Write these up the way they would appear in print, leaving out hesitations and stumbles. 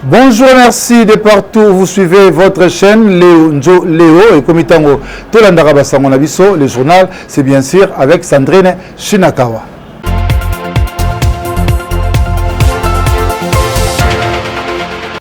Bonjour, merci de partout. Vous suivez votre chaîne Léo et Komitango Tolandara Basango Nabiso. Le journal, c'est bien sûr avec Sandrine Shinakawa.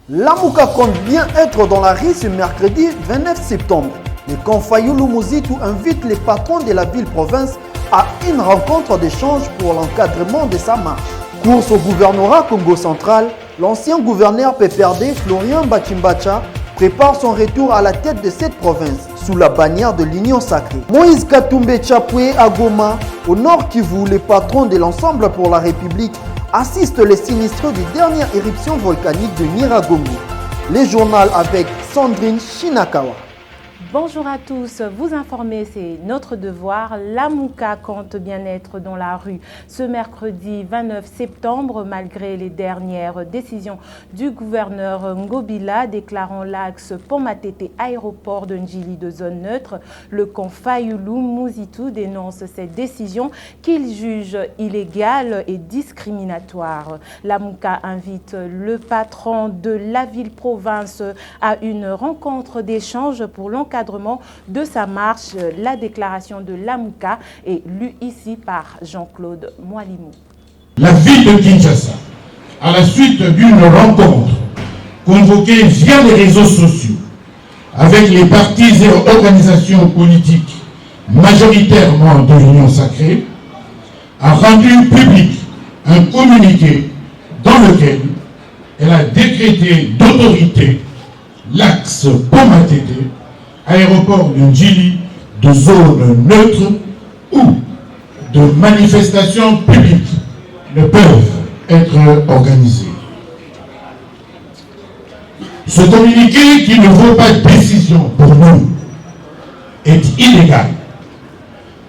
Lamuka compte bien être dans la rue ce mercredi 29 septembre. Le Confayulu Muzitu invite les patrons de la ville-province à une rencontre d'échange pour l'encadrement de sa marche. Course au gouvernorat Congo central, l'ancien gouverneur PPRD Florian Bachimbacha prépare son retour à la tête de cette province sous la bannière de l'Union sacrée. Moïse Katumbe Chapoué à Goma, au nord Kivu, les patrons de l'Ensemble pour la République assistent les sinistrés de dernière éruption volcanique de Nyiragongo. Les journaux avec Sandrine Shinakawa. Bonjour à tous, vous informer c'est notre devoir. Lamuka compte bien être dans la rue ce mercredi 29 septembre malgré les dernières décisions du gouverneur Ngobila déclarant l'axe Pont-Matete aéroport de Njili de zone neutre. Le Confayulu Muzitu dénonce cette décision qu'il juge illégale et discriminatoire. Lamuka invite le patron de la ville-province à une rencontre d'échange pour l'encadrement de sa marche. La déclaration de Lamuka est lue ici par Jean-Claude Mwalimou. La ville de Kinshasa, à la suite d'une rencontre convoquée via les réseaux sociaux avec les partis et organisations politiques majoritairement de l'Union sacrée, a rendu public un communiqué dans lequel elle a décrété d'autorité l'axe Pont-Matete aéroport de Njili de zone neutre où de manifestations publiques ne peuvent être organisées. Ce communiqué, qui ne vaut pas décision pour nous, est illégal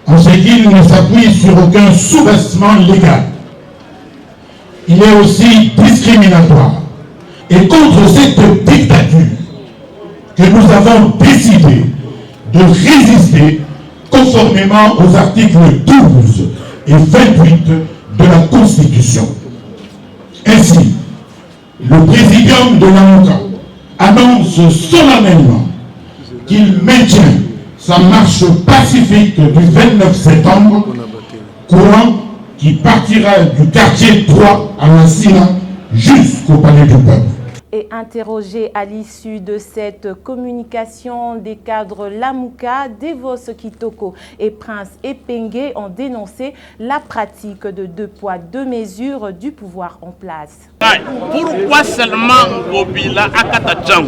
en ce qu'il ne s'appuie sur aucun soubassement légal. Il est aussi discriminatoire et contre cette dictature que nous avons décidé de résister conformément aux articles 12 et 28 de la Constitution. Ainsi, le présidium de Lamuka annonce solennellement qu'il maintient sa marche pacifique du 29 septembre, courant qui partira du quartier 3 à Massina jusqu'au palais du peuple. Et interrogé à l'issue de cette communication, des cadres Lamuka, Devos Kitoko et Prince Epenge ont dénoncé la pratique de 2 poids 2 mesures du pouvoir en place. Pourquoi seulement Ngobila Akatadjang?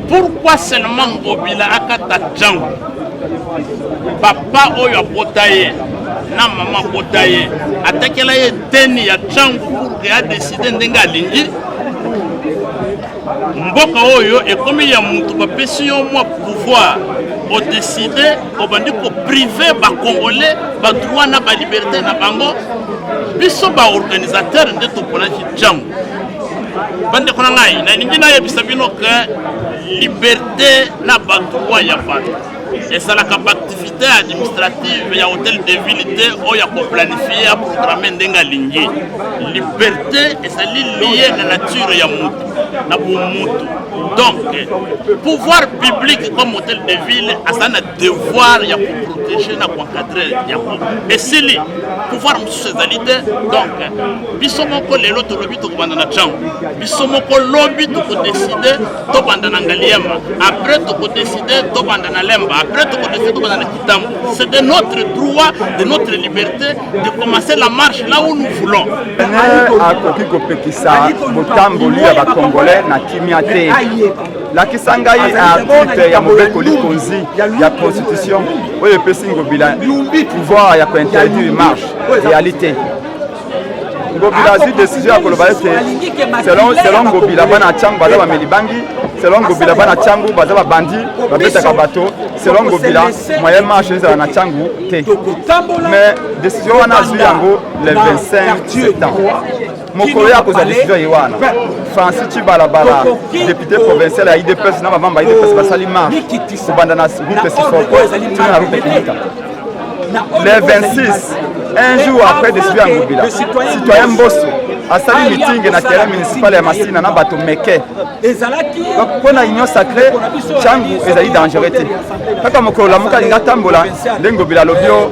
Pourquoi seulement Ngobila Akatadjang? Papa Oyo Potaye, na maman Potaye, atakela ye teni ya Django pour que a décidé ndenga lingi. Mboka Oyo et comme il y a mutu ba pession moi pouvoir au décider au bandi ko privé ba congolais ba droit na ba liberté na bango biso ba organisateur ndeto pona ki Django. Bande kona ngai na lingi na yebisa bino que liberté na ba droit ya bato. Et ça la activité administrative, il y a hôtel de ville, il y a planifié à programmer ndenga lingi. Liberté et ça lié à la nature ya mutu, na mutu. Donc, pouvoir public comme hôtel de ville a ça un devoir ya pour protéger na encadrer ya. Et c'est lui pouvoir musuezalité donc bisomoko lelo to lobi to banda na tchang. Bisomoko lobi to décider to banda na ngaliema. Après to décider to banda na lemba. Après tout c'est de notre droit, de notre liberté de commencer la marche là où nous voulons. La Kisangai a article ya mobeko likonzi ya constitution oyo pesi Ngobila pouvoir ya interdire marche réalité. Ngobila a décision ya koloba selon Ngobila bana changu baza ba melibangi, selon Ngobila bana changu baza ba bandi babeta ka bateau, selon Ngobila moyen marche za na changu te. Mais décision wana zui yango le 25 septembre. Mokolo ya koza décision yewana. Francis Chibalabala, député provincial à IDPS na mamba IDPS basali marche. Kubanda na groupe Sifoko, tuna route Kinita. Le 26, un jour après décision ya Ngobila, citoyen Mbosso asali meeting na terrain municipal ya Masina na bato meke. Donc pona union sacrée Tchangu ezali dangereux te. Kaka mokolo la muka linga tambola ndengo bila lobio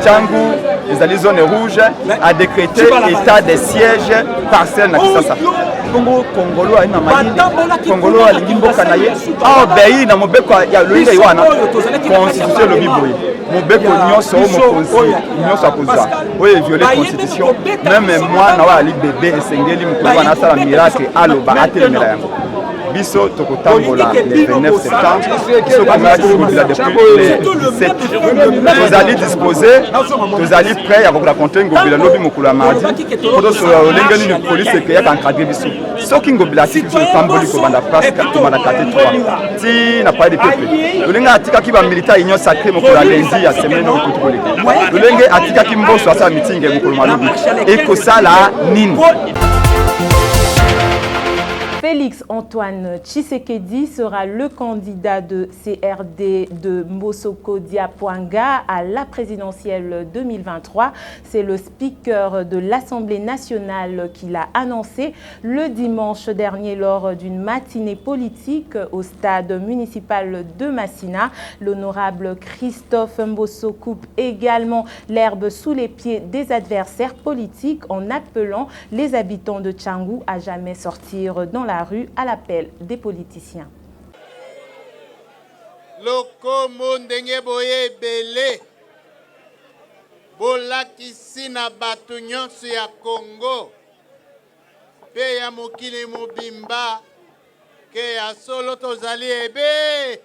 Tchangu ezali zone rouge a décrété état de siège partiel na Kisasa. Congo Congolo a ina mali Congolo alingi mboka na ye obéi na mobeko ya loinga iwana constitution lobi boye mobeko nyonso mokonzi nyonso akozwa oye violer constitution même moi na wali bébé esengeli mukulu na sala miracle aloba atelemela yango biso tokotambola le 29 septembre biso komela depuis le 17 nous allons disposer nous allons prêts à raconter ngobila lobi mukulu ya mardi koto so olengeli ni police ke ya encadrer biso soki ngobila kitu tamboli ko banda place ka banda kate 3 ti na pas de peuple olenga atika ki ba militaire union sacrée mukulu ya lundi ya semaine no kutu koleka olenge atika ki mboso asa meeting mukulu malobi eko sala nini. Félix Antoine Tshisekedi sera le candidat de CRD de Mbosoko Diapwanga à la présidentielle 2023. C'est le speaker de l'Assemblée nationale qui l'a annoncé le dimanche dernier lors d'une matinée politique au stade municipal de Masina. L'honorable Christophe Mbosso coupe également l'herbe sous les pieds des adversaires politiques en appelant les habitants de Tchangu à jamais sortir dans la rue à l'appel des politiciens. Loko mondenge boye belé bolakisi na bato nyonso ya Congo pe ya mokili mobimba ke ya solo tozali ebe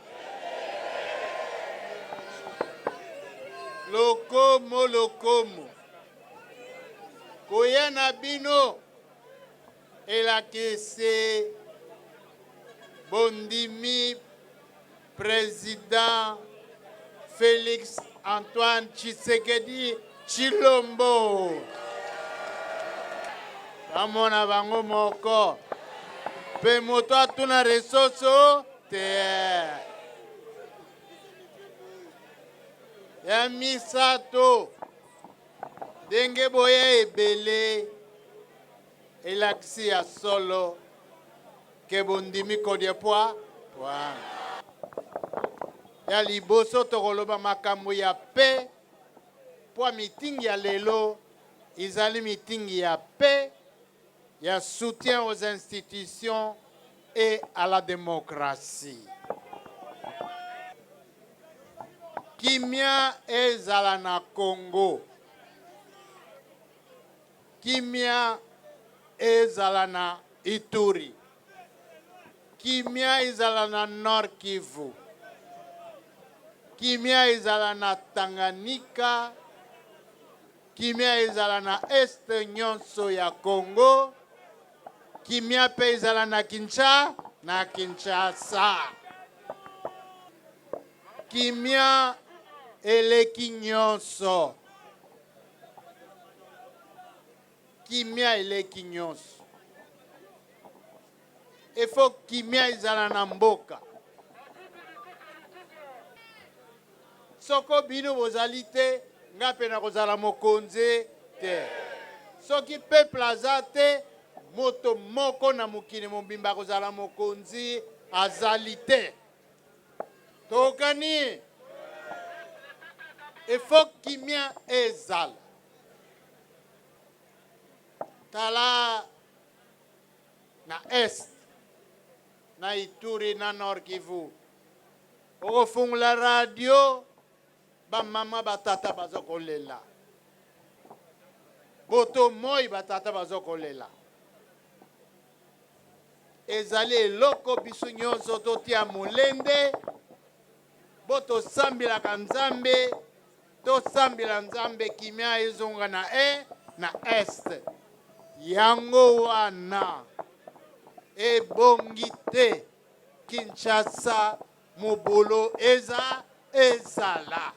lokomo koya na bino elakisi Bondimi président Félix Antoine Tshisekedi Tshilombo. Amona bango moko. Pe moto atuna resoso te. Ya misato. Denge boye ebele. Elaksi ya solo. Que bondimi kodepwa ya liboso tokoloba makambo ya paix po meeting ya lelo izali meeting ya paix ya soutien aux institutions et à la démocratie. Kimia ezala na Congo, kimia ezala na Ituri, kimia ezala na Nord Kivu, kimia ezala na Tanganyika, kimia ezala na Este nyonso ya Congo, kimia pe ezala na Kinshasa, kimia eleki nyonso, kimia eleki nyonso. Il faut kimia izala na mboka. Soko bino bozali te, nga pe na kozala mokonzi te. Soki peuple aza te, moto moko na mokili mobimba kozala mokonzi azali te. Tokani, il faut kimia ezala. Tala na Est, na Ituri, na Nord Kivu. Okofungula radio, ba mama batata bazokolela. Boto moi batata bazokolela. Ezali eloko biso nyonso totia molende, boto sambila kanzambe, to sambila nzambe kimia ezonga na na Est. Yango wana ebongi te Kinshasa mobolo ezala.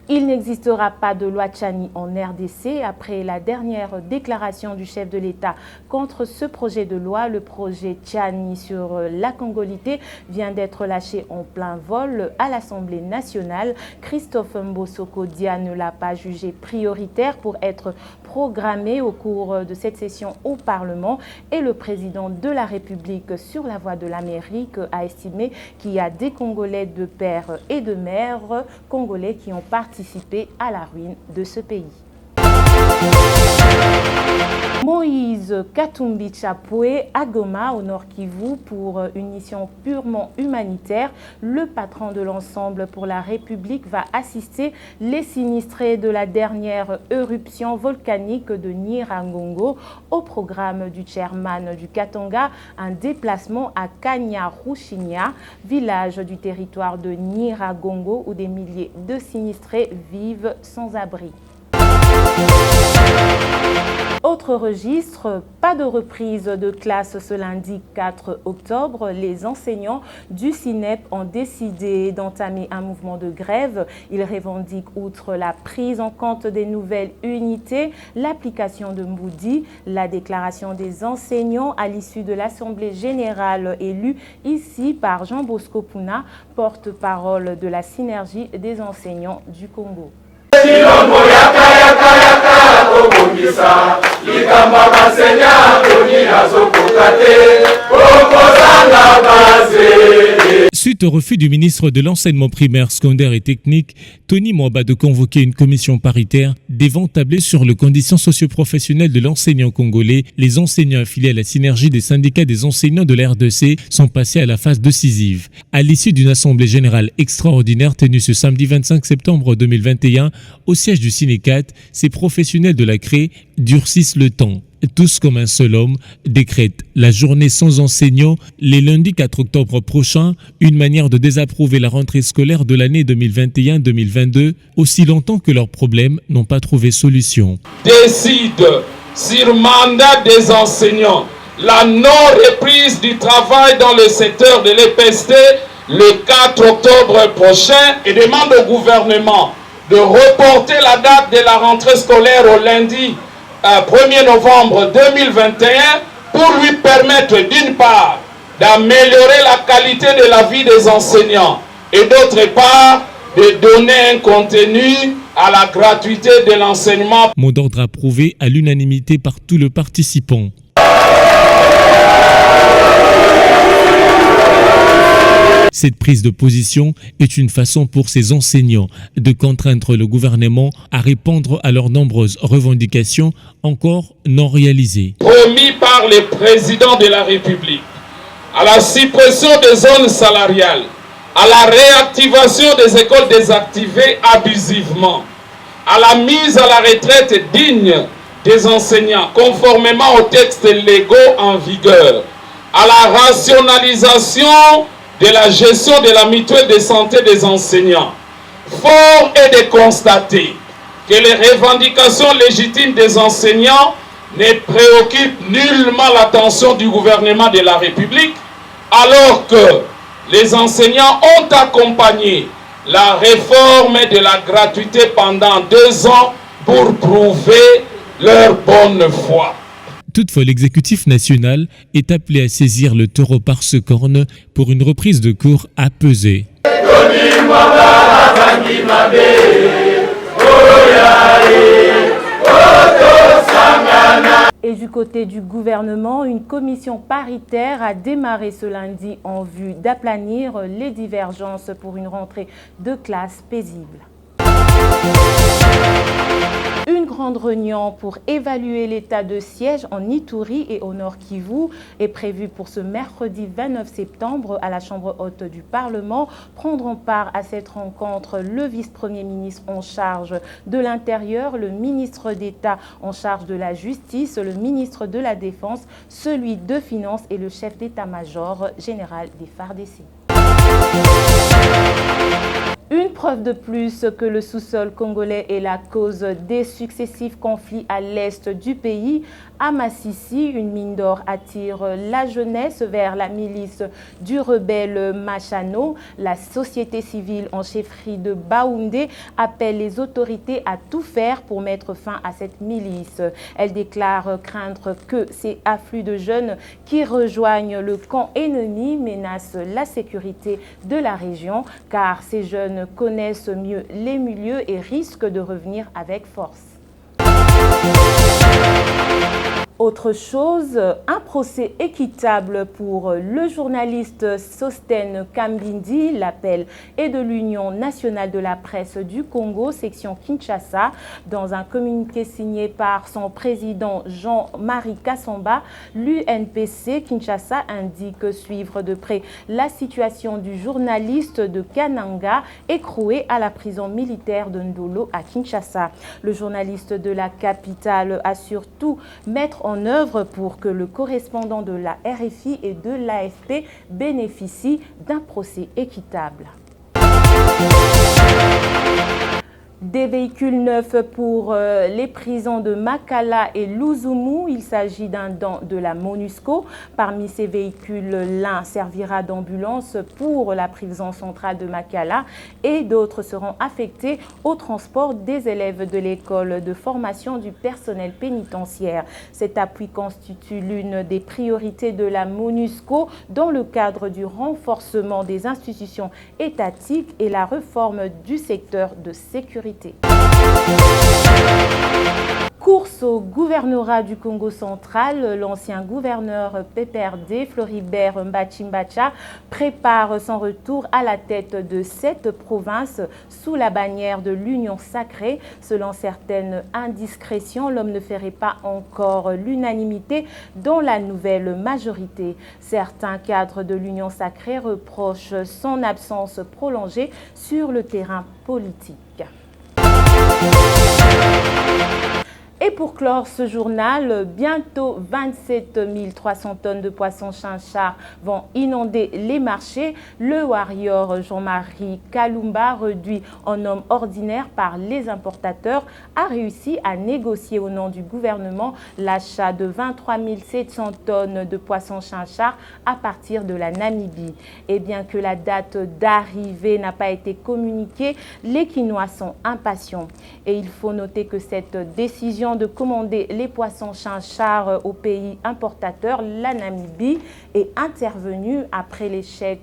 Il n'existera pas de loi Tchani en RDC. Après la dernière déclaration du chef de l'État contre ce projet de loi, le projet Tchani sur la congolité vient d'être lâché en plein vol à l'Assemblée nationale. Christophe Mbosoko Dia ne l'a pas jugé prioritaire pour être programmé au cours de cette session au Parlement et le président de la République sur la voie de l'Amérique a estimé qu'il y a des Congolais de père et de mère congolais qui ont participé à la ruine de ce pays. Moïse Katumbi Chapoué à Goma, au Nord Kivu, pour une mission purement humanitaire. Le patron de l'Ensemble pour la République va assister les sinistrés de la dernière éruption volcanique de Nyiragongo. Au programme du chairman du Katanga, un déplacement à Kanya-Rushinya, village du territoire de Nyiragongo où des milliers de sinistrés vivent sans abri. Autre registre, pas de reprise de classe ce lundi 4 octobre. Les enseignants du CINEP ont décidé d'entamer un mouvement de grève. Ils revendiquent, outre la prise en compte des nouvelles unités, l'application de Mboudi, la déclaration des enseignants à l'issue de l'Assemblée générale élue ici par Jean Bosco Puna, porte-parole de la synergie des enseignants du Congo. Suite au refus du ministre de l'Enseignement primaire, secondaire et technique, Tony Mwamba, de convoquer une commission paritaire devant tabler sur les conditions socio-professionnelles de l'enseignant congolais, les enseignants affiliés à la synergie des syndicats des enseignants de la RDC sont passés à la phase décisive. À l'issue d'une assemblée générale extraordinaire tenue ce samedi 25 septembre 2021 au siège du Sinécat, ces professionnels de la CRE durcissent le temps. Tous comme un seul homme décrètent la journée sans enseignants les lundis 4 octobre prochain, une manière de désapprouver la rentrée scolaire de l'année 2021-2022, aussi longtemps que leurs problèmes n'ont pas trouvé solution. Décide sur mandat des enseignants la non-reprise du travail dans le secteur de l'EPST le 4 octobre prochain et demande au gouvernement de reporter la date de la rentrée scolaire au lundi 1er novembre 2021 pour lui permettre d'une part d'améliorer la qualité de la vie des enseignants et d'autre part de donner un contenu à la gratuité de l'enseignement. Mot d'ordre approuvé à l'unanimité par tous les participants. Cette prise de position est une façon pour ces enseignants de contraindre le gouvernement à répondre à leurs nombreuses revendications encore non réalisées. Promis par le président de la République, à la suppression des zones salariales, à la réactivation des écoles désactivées abusivement, à la mise à la retraite digne des enseignants conformément aux textes légaux en vigueur, à la rationalisation de la gestion de la mutuelle de santé des enseignants. Fort est de constater que les revendications légitimes des enseignants ne préoccupent nullement l'attention du gouvernement de la République, alors que les enseignants ont accompagné la réforme de la gratuité pendant 2 ans pour prouver leur bonne foi. Toutefois, l'exécutif national est appelé à saisir le taureau par ce corne pour une reprise de cours apaisée. Et du côté du gouvernement, une commission paritaire a démarré ce lundi en vue d'aplanir les divergences pour une rentrée de classe paisible. Une grande réunion pour évaluer l'état de siège en Ituri et au Nord Kivu est prévue pour ce mercredi 29 septembre à la Chambre haute du Parlement. Prendront part à cette rencontre le vice-premier ministre en charge de l'Intérieur, le ministre d'État en charge de la Justice, le ministre de la Défense, celui de Finances et le chef d'état-major général des FARDC. Une preuve de plus que le sous-sol congolais est la cause des successifs conflits à l'est du pays. À Massissi, une mine d'or attire la jeunesse vers la milice du rebelle Machano. La société civile en chefferie de Baoundé appelle les autorités à tout faire pour mettre fin à cette milice. Elle déclare craindre que ces afflux de jeunes qui rejoignent le camp ennemi menacent la sécurité de la région, car ces jeunes connaissent mieux les milieux et risquent de revenir avec force. Autre chose, un procès équitable pour le journaliste Sostène Kambindi. L'appel est de l'Union nationale de la presse du Congo, section Kinshasa. Dans un communiqué signé par son président Jean-Marie Kassamba, l'UNPC Kinshasa indique suivre de près la situation du journaliste de Kananga écroué à la prison militaire de Ndolo à Kinshasa. Le journaliste de la capitale a surtout mettre en œuvre pour que le correspondant de la RFI et de l'AFP bénéficie d'un procès équitable. Des véhicules neufs pour les prisons de Makala et Luzumu. Il s'agit d'un don de la MONUSCO. Parmi ces véhicules, l'un servira d'ambulance pour la prison centrale de Makala et d'autres seront affectés au transport des élèves de l'école de formation du personnel pénitentiaire. Cet appui constitue l'une des priorités de la MONUSCO dans le cadre du renforcement des institutions étatiques et la réforme du secteur de sécurité. Course au gouvernorat du Congo central, l'ancien gouverneur PPRD, Floribert Mbachimbacha, prépare son retour à la tête de cette province sous la bannière de l'Union sacrée. Selon certaines indiscrétions, l'homme ne ferait pas encore l'unanimité dans la nouvelle majorité. Certains cadres de l'Union sacrée reprochent son absence prolongée sur le terrain politique. Et pour clore ce journal, bientôt 27 300 tonnes de poissons chinchard vont inonder les marchés. Le warrior Jean-Marie Kalumba, réduit en homme ordinaire par les importateurs, a réussi à négocier au nom du gouvernement l'achat de 23 700 tonnes de poissons chinchard à partir de la Namibie. Et bien que la date d'arrivée n'a pas été communiquée, les Quinois sont impatients. Et il faut noter que cette décision de commander les poissons chinchard au pays importateur, la Namibie, est intervenue après l'échec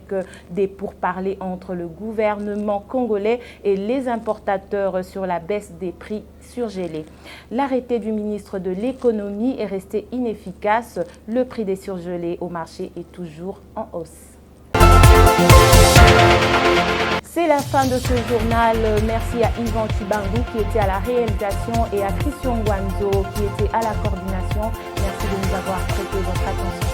des pourparlers entre le gouvernement congolais et les importateurs sur la baisse des prix surgelés. L'arrêté du ministre de l'économie est resté inefficace. Le prix des surgelés au marché est toujours en hausse. C'est la fin de ce journal. Merci à Yvan Chibangu qui était à la réalisation et à Christian Guanzo qui était à la coordination. Merci de nous avoir prêté votre attention.